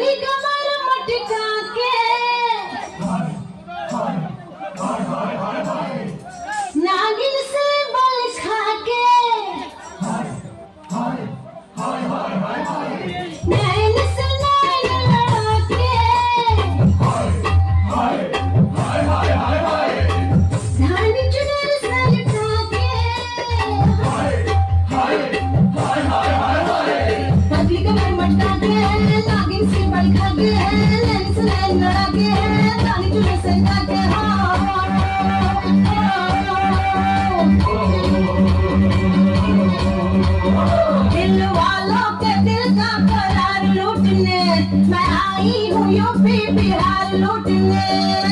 पतली कमर मटका के नागिन से बल खा के नैन से नैन लड़ा के धानी चुनर से लटा के पतली कमर मटका के नागिन से बल खा के नैन से नैन लड़ा के धानी चुनर से लटा के दिल वालों के दिल का करार लूटने मैं आई हूँ यूपी बिहार लूटने।